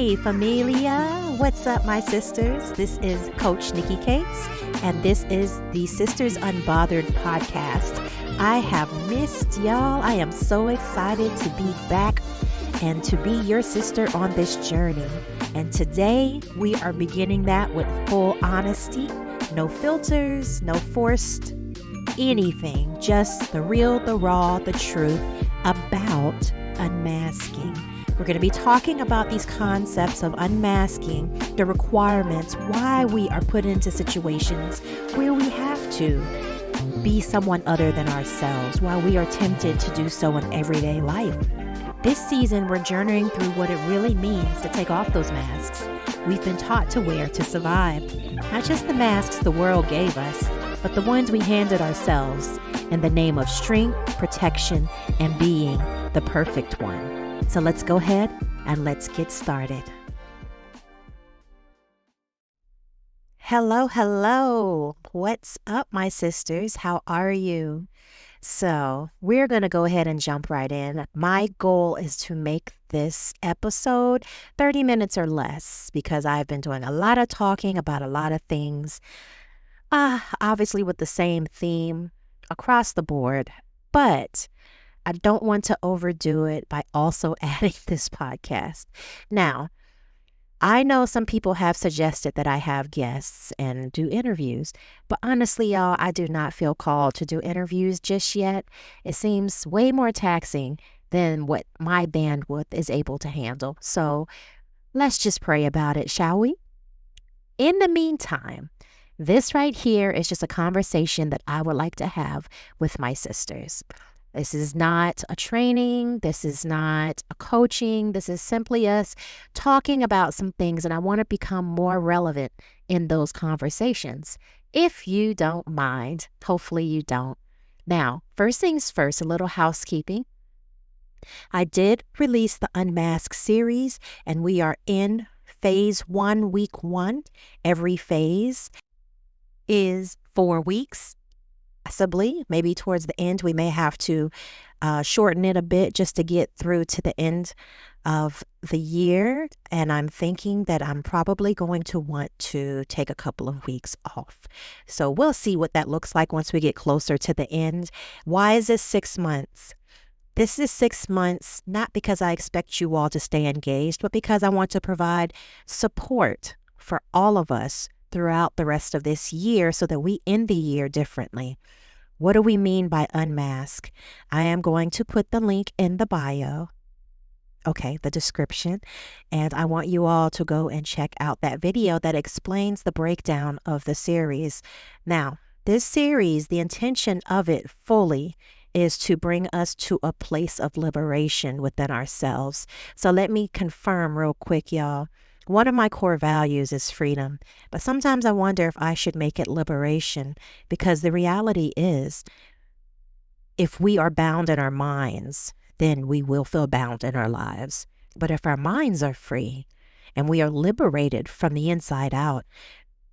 Hey, familia. What's up, my sisters? This is Coach Nikki Cates, and this is the Sisters Unbothered podcast. I have missed y'all. I am so excited to be back and to be your sister on this journey. And today we are beginning that with full honesty, no filters, no forced anything, just the real, the raw, the truth about unmasking. We're going to be talking about these concepts of unmasking, the requirements, why we are put into situations where we have to be someone other than ourselves, why we are tempted to do so in everyday life. This season, we're journeying through what it really means to take off those masks we've been taught to wear to survive. Not just the masks the world gave us, but the ones we handed ourselves in the name of strength, protection, and being the perfect one. So let's go ahead and let's get started. Hello. What's up, my sisters? How are you? So we're going to go ahead and jump right in. My goal is to make this episode 30 minutes or less because I've been doing a lot of talking about a lot of things, obviously with the same theme across the board, but I don't want to overdo it by also adding this podcast. Now, I know some people have suggested that I have guests and do interviews, but honestly, y'all, I do not feel called to do interviews just yet. It seems way more taxing than what my bandwidth is able to handle. So let's just pray about it, shall we? In the meantime, this right here is just a conversation that I would like to have with my sisters. This is not a training. This is not a coaching. This is simply us talking about some things, and I want to become more relevant in those conversations. If you don't mind, hopefully you don't. Now, first things first, a little housekeeping. I did release the Unmasked series, and we are in phase 1, week 1. Every phase is 4 weeks. Possibly, maybe towards the end, we may have to shorten it a bit just to get through to the end of the year. And I'm thinking that I'm probably going to want to take a couple of weeks off. So we'll see what that looks like once we get closer to the end. Why is this 6 months? This is 6 months, not because I expect you all to stay engaged, but because I want to provide support for all of us throughout the rest of this year so that we end the year differently. What do we mean by unmask? I am going to put the link in the bio, the description, and I want you all to go and check out that video that explains the breakdown of the series. Now, this series, the intention of it fully is to bring us to a place of liberation within ourselves. So let me confirm real quick, y'all. One of my core values is freedom, but sometimes I wonder if I should make it liberation, because the reality is, if we are bound in our minds, then we will feel bound in our lives. But if our minds are free and we are liberated from the inside out,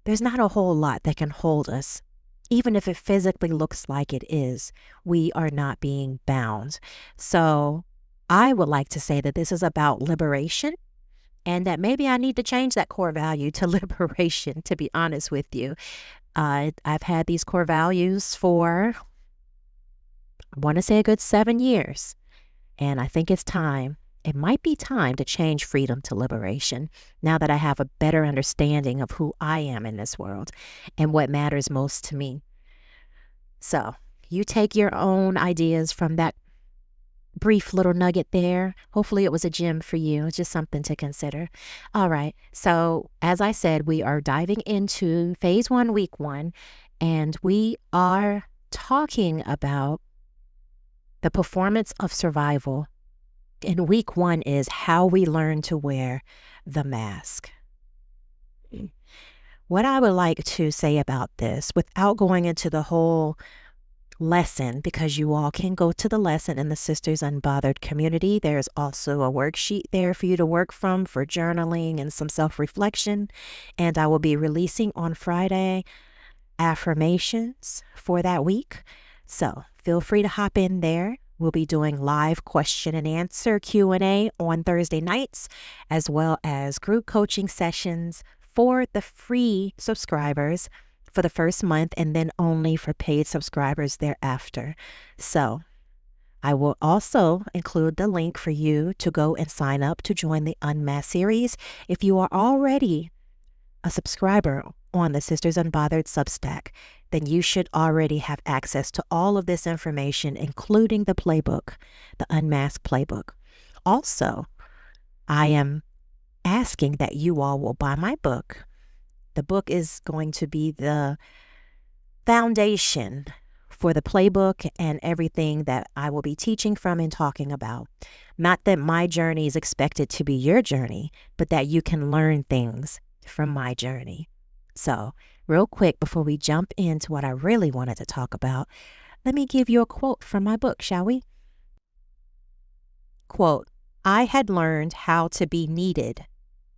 there's not a whole lot that can hold us. Even if it physically looks like it is, we are not being bound. So I would like to say that this is about liberation, and that maybe I need to change that core value to liberation, to be honest with you. I've had these core values for, I want to say, a good 7 years. And I think it's time. It might be time to change freedom to liberation now that I have a better understanding of who I am in this world and what matters most to me. So you take your own ideas from that brief little nugget there. Hopefully it was a gem for you. It's just something to consider. All right. So as I said, we are diving into phase 1, week 1, and we are talking about the performance of survival. And week 1 is how we learn to wear the mask. What I would like to say about this, without going into the whole lesson, because you all can go to the lesson in the Sisters Unbothered community. There's also a worksheet there for you to work from for journaling and some self-reflection. And I will be releasing on Friday affirmations for that week. So feel free to hop in there. We'll be doing live question and answer Q&A on Thursday nights, as well as group coaching sessions for the free subscribers for the first month, and then only for paid subscribers thereafter. So I will also include the link for you to go and sign up to join the Unmasked series. If you are already a subscriber on the Sisters Unbothered Substack, then you should already have access to all of this information, including the playbook, the Unmasked playbook. Also, I am asking that you all will buy my book. The book is going to be the foundation for the playbook and everything that I will be teaching from and talking about. Not that my journey is expected to be your journey, but that you can learn things from my journey. So, real quick, before we jump into what I really wanted to talk about, let me give you a quote from my book, shall we? Quote, "I had learned how to be needed,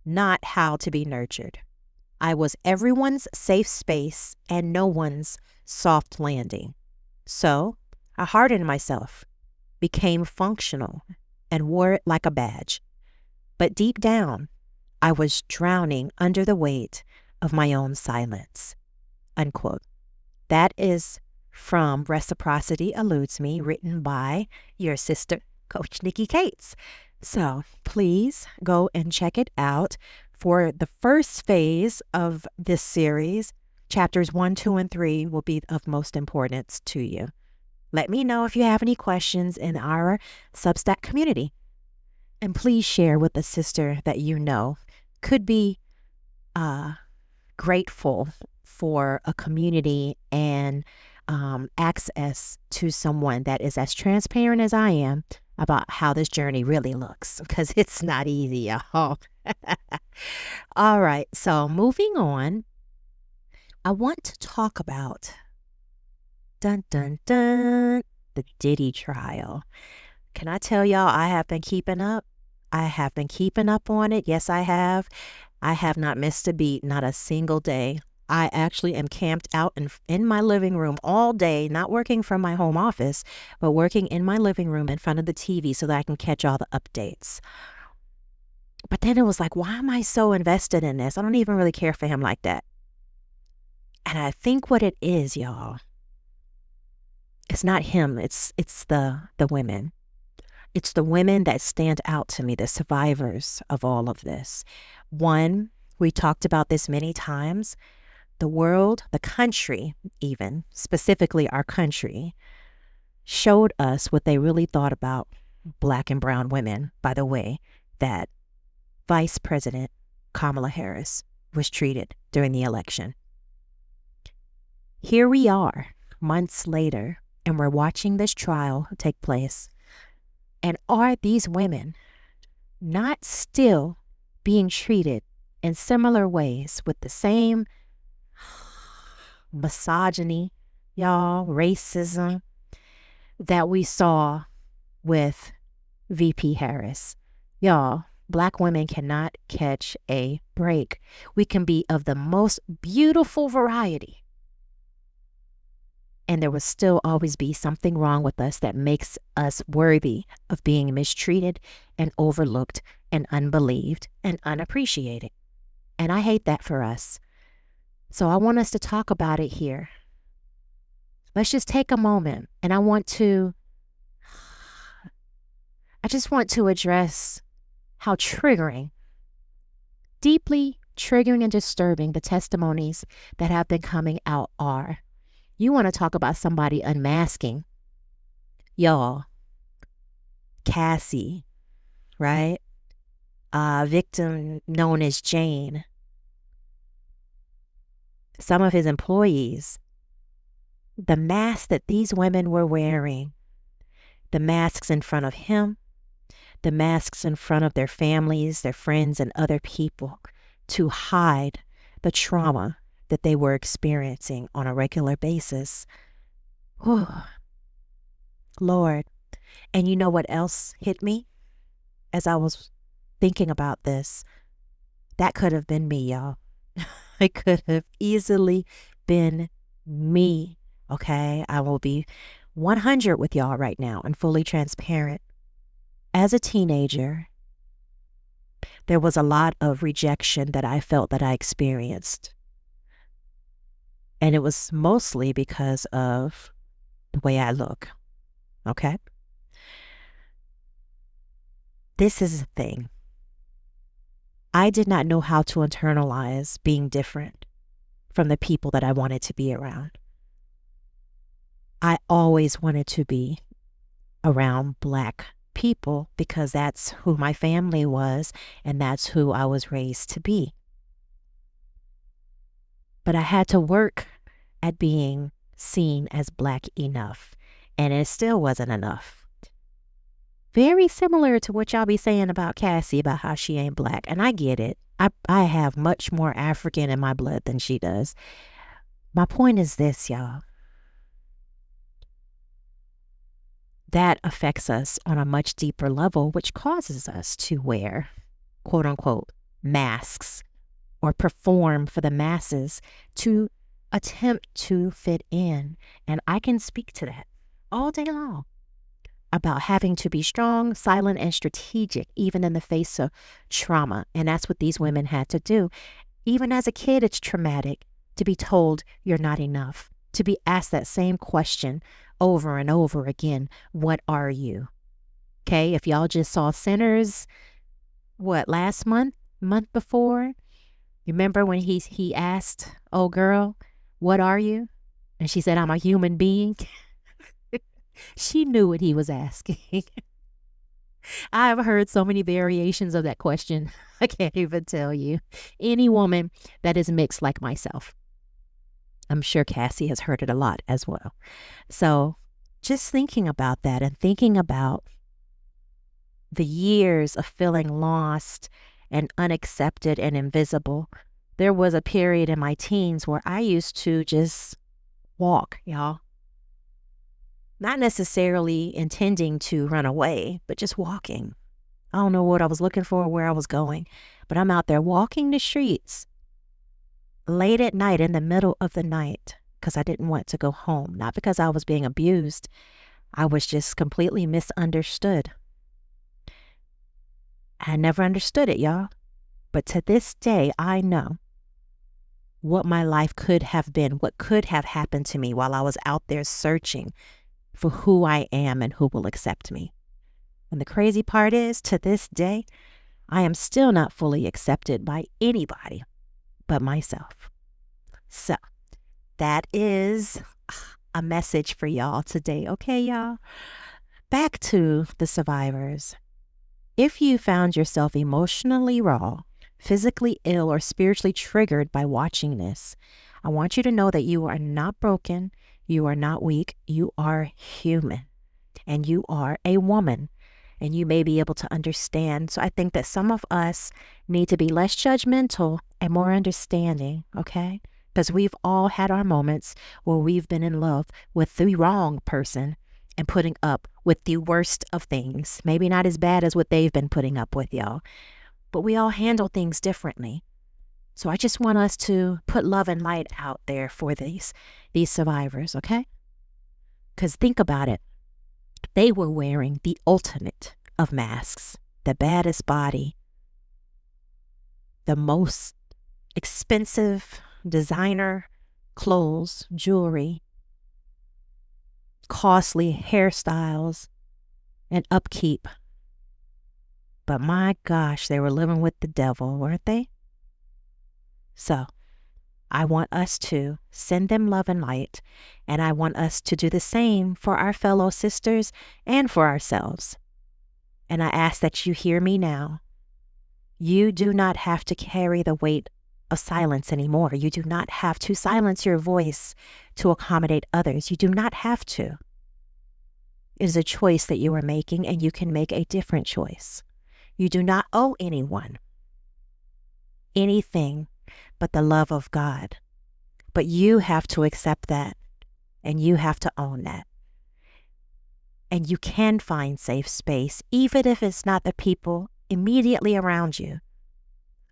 not how to be nurtured. I was everyone's safe space and no one's soft landing. So I hardened myself, became functional, and wore it like a badge. But deep down, I was drowning under the weight of my own silence." Unquote. That is from Reciprocity Eludes Me, written by your sister, Coach Nikki Cates. So please go and check it out. For the first phase of this series, chapters 1, 2, and 3 will be of most importance to you. Let me know if you have any questions in our Substack community. And please share with a sister that you know could be grateful for a community and access to someone that is as transparent as I am about how this journey really looks, because it's not easy, y'all. All right, so moving on, I want to talk about dun dun dun the Diddy trial. Can I tell y'all, I have been keeping up. I have been keeping up on it. Yes, I have. I have not missed a beat, not a single day. I actually am camped out in my living room all day, not working from my home office, but working in my living room in front of the TV so that I can catch all the updates. But then it was like, why am I so invested in this? I don't even really care for him like that. And I think what it is, y'all, it's not him. It's the women. It's the women that stand out to me, the survivors of all of this. One, we talked about this many times. The world, the country even, specifically our country, showed us what they really thought about Black and brown women by the way that Vice President Kamala Harris was treated during the election. Here we are, months later, and we're watching this trial take place. And are these women not still being treated in similar ways with the same misogyny, y'all, racism that we saw with VP Harris? Y'all, Black women cannot catch a break. We can be of the most beautiful variety, and there will still always be something wrong with us that makes us worthy of being mistreated and overlooked and unbelieved and unappreciated. And I hate that for us. So I want us to talk about it here. Let's just take a moment, and I just want to address how triggering, deeply triggering and disturbing the testimonies that have been coming out are. You want to talk about somebody unmasking. Y'all, Cassie, right? Victim known as Jane. Some of his employees. The masks that these women were wearing. The masks in front of him. The masks in front of their families, their friends, and other people to hide the trauma that they were experiencing on a regular basis. Whew. Lord. And you know what else hit me as I was thinking about this? That could have been me, y'all. It could have easily been me. Okay, I will be 100 with y'all right now and fully transparent. As a teenager, there was a lot of rejection that I felt that I experienced. And it was mostly because of the way I look. Okay? This is the thing. I did not know how to internalize being different from the people that I wanted to be around. I always wanted to be around Black people because that's who my family was and that's who I was raised to be. But I had to work at being seen as Black enough, and it still wasn't enough. Very similar to what y'all be saying about Cassie, about how she ain't Black, and I get it. I have much more African in my blood than she does. My point is this, y'all. That affects us on a much deeper level, which causes us to wear, quote unquote, masks or perform for the masses to attempt to fit in. And I can speak to that all day long about having to be strong, silent, and strategic, even in the face of trauma. And that's what these women had to do. Even as a kid, it's traumatic to be told you're not enough, to be asked that same question over and over again. What are you? Okay, if y'all just saw Sinners, last month before? Remember when he asked, oh girl, what are you? And she said, I'm a human being. She knew what he was asking. I've heard so many variations of that question. I can't even tell you. Any woman that is mixed like myself. I'm sure Cassie has heard it a lot as well. So just thinking about that and thinking about the years of feeling lost and unaccepted and invisible. There was a period in my teens where I used to just walk, y'all. Not necessarily intending to run away, but just walking. I don't know what I was looking for or where I was going, but I'm out there walking the streets late at night, in the middle of the night, because I didn't want to go home. Not because I was being abused. I was just completely misunderstood. I never understood it, y'all. But to this day, I know what my life could have been, what could have happened to me while I was out there searching for who I am and who will accept me. And the crazy part is, to this day, I am still not fully accepted by anybody but myself. So that is a message for y'all today. Okay, y'all? Back to the survivors. If you found yourself emotionally raw, physically ill, or spiritually triggered by watching this, I want you to know that you are not broken. You are not weak. You are human. And you are a woman. And you may be able to understand. So I think that some of us need to be less judgmental and more understanding, okay? Because we've all had our moments where we've been in love with the wrong person and putting up with the worst of things. Maybe not as bad as what they've been putting up with, y'all. But we all handle things differently. So I just want us to put love and light out there for these survivors, okay? Because think about it. They were wearing the ultimate of masks, the baddest body, the most expensive designer clothes, jewelry, costly hairstyles, and upkeep. But my gosh, they were living with the devil, weren't they? So I want us to send them love and light, and I want us to do the same for our fellow sisters and for ourselves. And I ask that you hear me now. You do not have to carry the weight of silence anymore. You do not have to silence your voice to accommodate others. You do not have to. It is a choice that you are making, and you can make a different choice. You do not owe anyone anything but the love of God. But you have to accept that, and you have to own that. And you can find safe space, even if it's not the people immediately around you.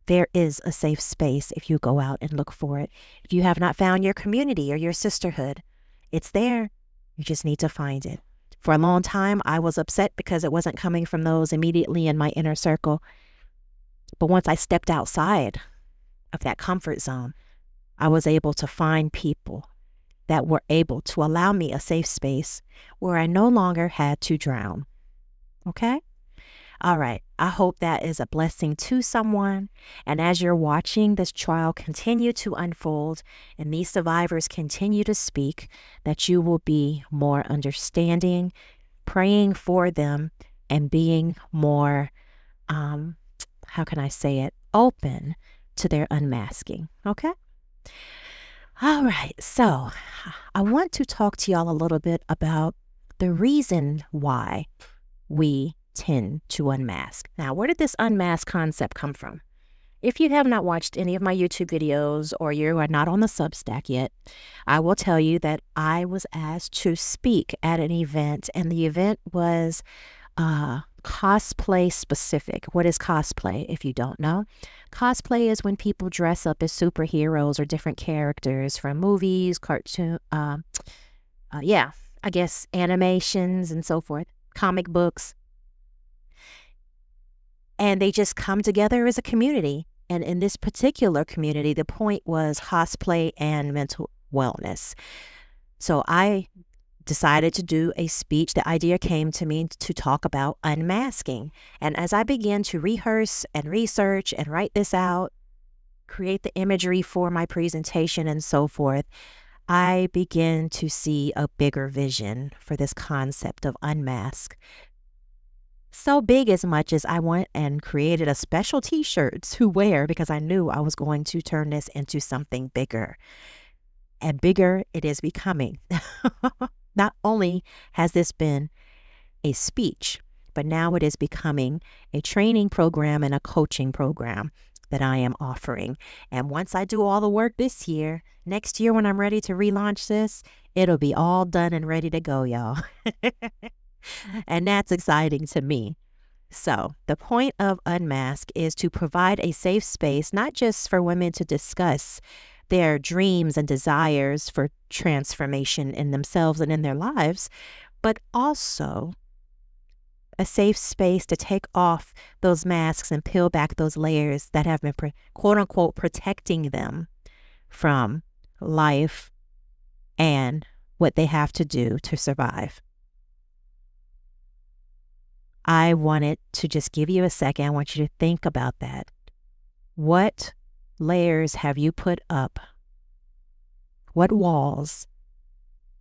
There is a safe space if you go out and look for it. If you have not found your community or your sisterhood, it's there. You just need to find it. For a long time, I was upset because it wasn't coming from those immediately in my inner circle. But once I stepped outside of that comfort zone, I was able to find people that were able to allow me a safe space where I no longer had to drown. Okay? All right. I hope that is a blessing to someone. And as you're watching this trial continue to unfold and these survivors continue to speak, that you will be more understanding, praying for them, and being more, how can I say it, open to their unmasking. Okay? All right. So I want to talk to y'all a little bit about the reason why we tend to unmask. Now, where did this unmask concept come from? If you have not watched any of my YouTube videos or you are not on the Substack yet, I will tell you that I was asked to speak at an event, and the event was cosplay specific. What is cosplay, if you don't know? Cosplay is when people dress up as superheroes or different characters from movies, cartoon, I guess animations and so forth, comic books. And they just come together as a community. And in this particular community, the point was cosplay and mental wellness. So I decided to do a speech. The idea came to me to talk about unmasking. And as I began to rehearse and research and write this out, create the imagery for my presentation and so forth, I began to see a bigger vision for this concept of unmask. So big as much as I went and created a special t-shirt to wear because I knew I was going to turn this into something bigger. And bigger it is becoming. Not only has this been a speech, but now it is becoming a training program and a coaching program that I am offering. And once I do all the work this year, next year when I'm ready to relaunch this, it'll be all done and ready to go, y'all. And that's exciting to me. So the point of Unmask is to provide a safe space, not just for women to discuss their dreams and desires for transformation in themselves and in their lives, but also a safe space to take off those masks and peel back those layers that have been, quote unquote, protecting them from life and what they have to do to survive. I wanted to just give you a second. I want you to think about that. What layers have you put up? What walls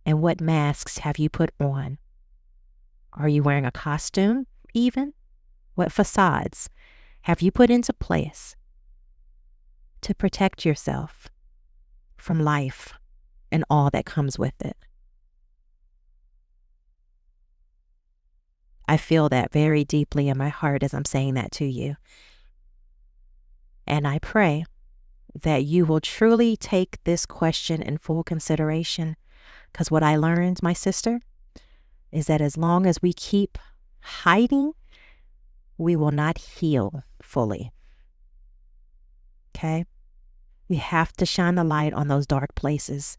and what masks have you put on? Are you wearing a costume even? What facades have you put into place to protect yourself from life and all that comes with it? I feel that very deeply in my heart as I'm saying that to you. And I pray that you will truly take this question in full consideration, because what I learned, my sister, is that as long as we keep hiding, we will not heal fully. Okay? We have to shine the light on those dark places.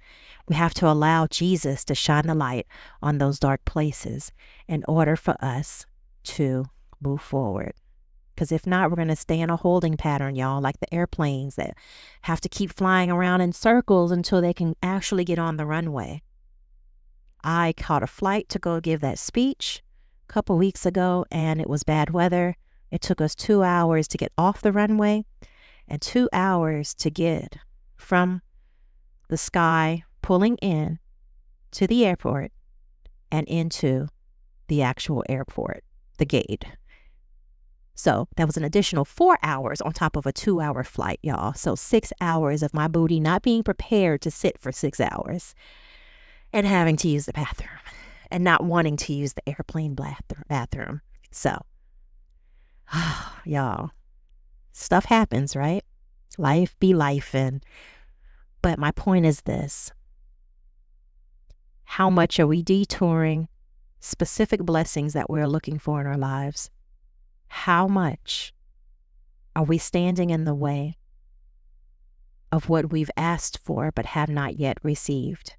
We have to allow Jesus to shine the light on those dark places in order for us to move forward. Because if not, we're going to stay in a holding pattern, y'all, like the airplanes that have to keep flying around in circles until they can actually get on the runway. I caught a flight to go give that speech a couple weeks ago, and it was bad weather. It took us 2 hours to get off the runway and 2 hours to get from the sky pulling in to the airport and into the actual airport, the gate. So that was an additional 4 hours on top of a 2-hour flight, y'all. So 6 hours of my booty not being prepared to sit for 6 hours and having to use the bathroom and not wanting to use the airplane bathroom. So, y'all, stuff happens, right? Life be lifing. But my point is this. How much are we detouring specific blessings that we're looking for in our lives? How much are we standing in the way of what we've asked for but have not yet received?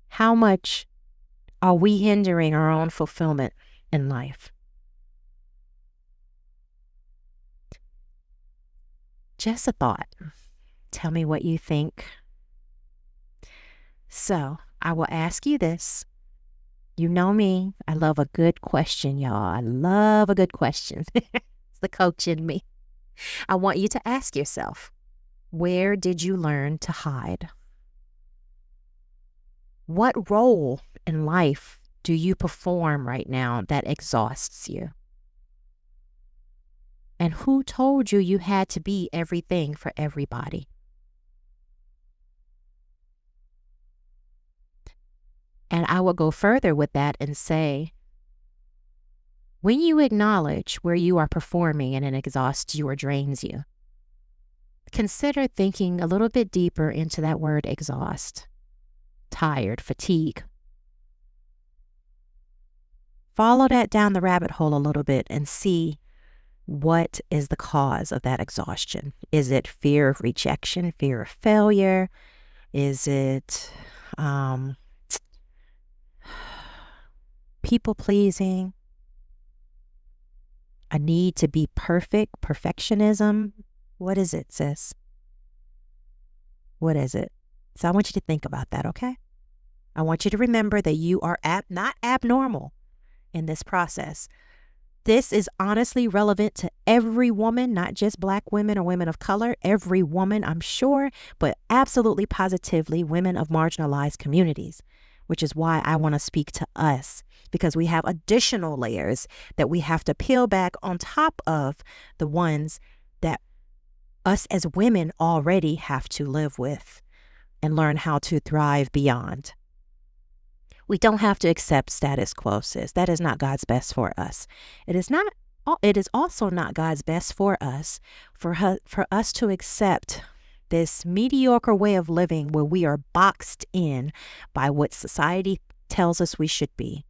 How much Are we hindering our own fulfillment in life? Just a thought. Tell me what you think. So I will ask you this. You know me. I love a good question, y'all. I love a good question. It's the coach in me. I want you to ask yourself, where did you learn to hide? What role in life do you perform right now that exhausts you? And who told you you had to be everything for everybody? And I will go further with that and say, when you acknowledge where you are performing and it exhausts you or drains you, consider thinking a little bit deeper into that word exhaust, tired, fatigue. Follow that down the rabbit hole a little bit and see what is the cause of that exhaustion. Is it fear of rejection, fear of failure? Is it people pleasing? A need to be perfect, perfectionism? What is it, sis? What is it? So I want you to think about that, okay? I want you to remember that you are not abnormal in this process. This is honestly relevant to every woman, not just Black women or women of color. Every woman, I'm sure, but absolutely positively women of marginalized communities, which is why I want to speak to us, because we have additional layers that we have to peel back on top of the ones that us as women already have to live with and learn how to thrive beyond. We don't have to accept status quo, sis. That is not God's best for us. It is also not God's best for us, for us to accept this mediocre way of living where we are boxed in by what society tells us we should be.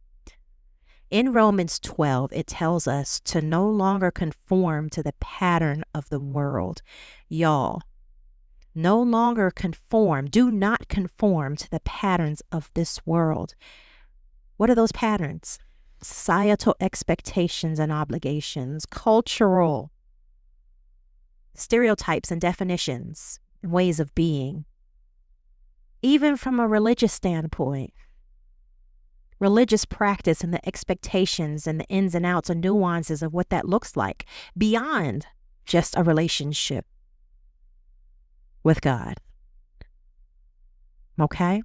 In Romans 12, it tells us to no longer conform to the pattern of the world. Y'all, no longer conform. Do not conform to the patterns of this world. What are those patterns? Societal expectations and obligations, cultural stereotypes and definitions, and ways of being. Even from a religious standpoint, religious practice and the expectations and the ins and outs and nuances of what that looks like beyond just a relationship with God. Okay?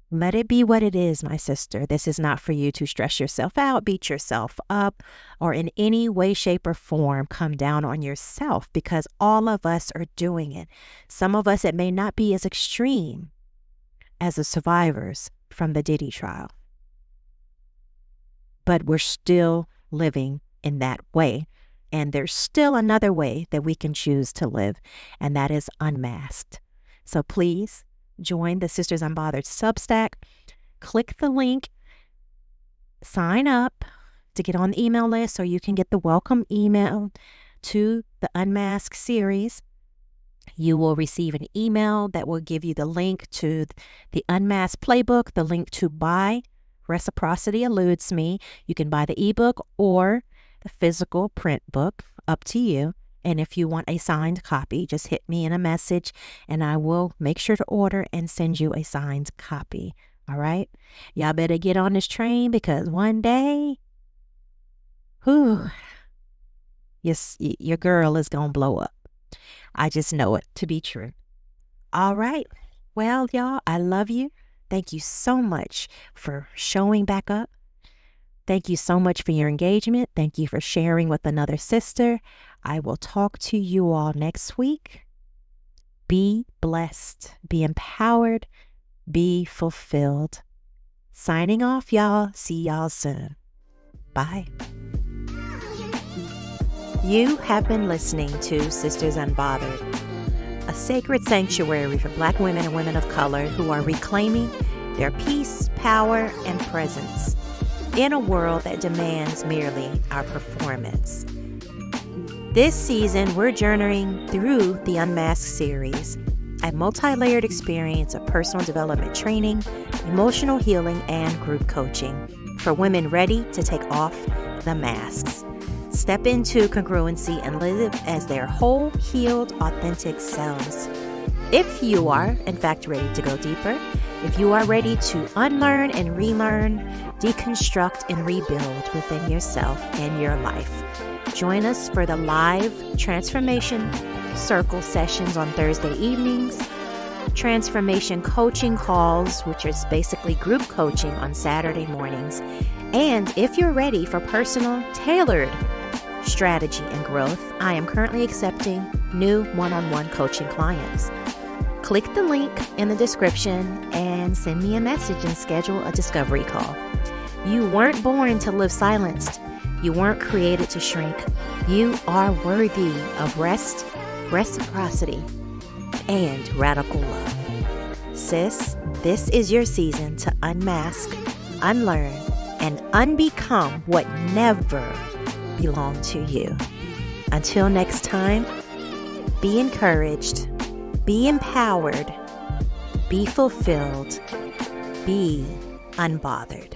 Let it be what it is, my sister. This is not for you to stress yourself out, beat yourself up, or in any way, shape, or form come down on yourself, because all of us are doing it. Some of us, it may not be as extreme as the survivors from the Diddy trial, but we're still living in that way. And there's still another way that we can choose to live, and that is unmasked. So please join the Sisters Unbothered Substack. Click the link, sign up to get on the email list so you can get the welcome email to the Unmasked series. You will receive an email that will give you the link to the Unmasked playbook, the link to buy Reciprocity Eludes Me. You can buy the ebook or the physical print book, up to you. And if you want a signed copy, just hit me in a message and I will make sure to order and send you a signed copy. All right? Y'all better get on this train, because one day, yes, your girl is going to blow up. I just know it to be true. All right. Well, y'all, I love you. Thank you so much for showing back up. Thank you so much for your engagement. Thank you for sharing with another sister. I will talk to you all next week. Be blessed, be empowered, be fulfilled. Signing off, y'all. See y'all soon. Bye. You have been listening to Sisters Unbothered, a sacred sanctuary for Black women and women of color who are reclaiming their peace, power, and presence in a world that demands merely our performance. This season, we're journeying through the Unmasked series a multi-layered experience of personal development training, emotional healing, and group coaching for women ready to take off the masks. Step into congruency and live as their whole, healed, authentic selves. If you are, in fact, ready to go deeper, if you are ready to unlearn and relearn, deconstruct and rebuild within yourself and your life, join us for the live transformation circle sessions on Thursday evenings, transformation coaching calls, which is basically group coaching on Saturday mornings. And if you're ready for personal, tailored strategy and growth, I am currently accepting new one-on-one coaching clients. Click the link in the description and send me a message and schedule a discovery call. You weren't born to live silenced. You weren't created to shrink. You are worthy of rest, reciprocity, and radical love. Sis, this is your season to unmask, unlearn, and unbecome what never belonged to you. Until next time, be encouraged, be empowered, be fulfilled, be unbothered.